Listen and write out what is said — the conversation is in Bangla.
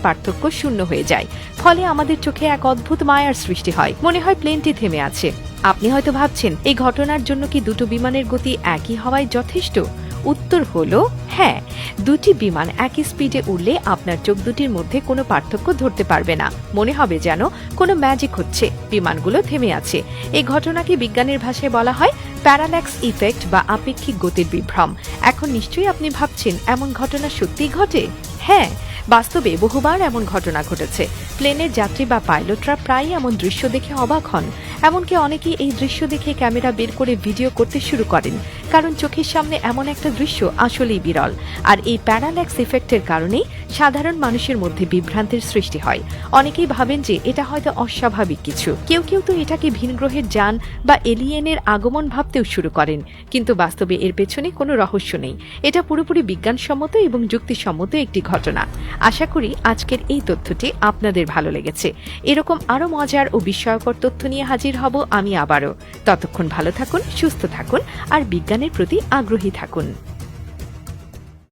পার্থক্য শূন্য হয়ে যায়। ফলে আমাদের চোখে এক অদ্ভুত মায়ার সৃষ্টি হয়, মনে হয় প্লেনটি থেমে আছে। আপনি হয়তো ভাবছেন, এই ঘটনার জন্য কি দুটো বিমানের গতি একই হওয়াই যথেষ্ট? উত্তর হলো হ্যাঁ। দুটি বিমান একই স্পিডে উড়লে আপনার চোখ দুটির মধ্যে কোনো পার্থক্য ধরতে পারবে না। মনে হবে যেন কোনো ম্যাজিক হচ্ছে, বিমানগুলো থেমে আছে। এই ঘটনাকে বিজ্ঞানের ভাষায় বলা হয় প্যারাল্যাক্স ইফেক্ট বা আপেক্ষিক গতির বিভ্রম। এখন নিশ্চয়ই আপনি ভাবছেন, এমন ঘটনা সত্যিই ঘটে? হ্যাঁ, বাস্তবে বহুবার এমন ঘটনা ঘটেছে। প্লেনের যাত্রী বা পাইলটরা প্রায়ই এমন দৃশ্য দেখে অবাক হন। এমনকি অনেকেই এই দৃশ্য দেখে ক্যামেরা বের করে ভিডিও করতে শুরু করেন, কারণ চোখের সামনে এমন একটা দৃশ্য আসলেই বিরল। আর এই প্যারাল্যাক্স ইফেক্টের কারণেই সাধারণ মানুষের মধ্যে বিভ্রান্তির সৃষ্টি হয়। অনেকেই ভাবেন যে এটা হয়তো অস্বাভাবিক কিছু, কেউ কেউ তো এটাকে ভিনগ্রহের যান বা এলিয়েনের আগমন ভাবতেও শুরু করেন। কিন্তু বাস্তবে এর পেছনে কোনো রহস্য নেই। এটা পুরোপুরি বিজ্ঞানসম্মত এবং যুক্তিসম্মত একটি ঘটনা। আশা করি আজকের এই তথ্যটি আপনাদের ভালো লেগেছে। এরকম আরো মজার ও বিস্ময়কর তথ্য নিয়ে হাজির হব আমি আবারও। ততক্ষণ ভালো থাকুন, সুস্থ থাকুন আর বিজ্ঞানের প্রতি আগ্রহী থাকুন।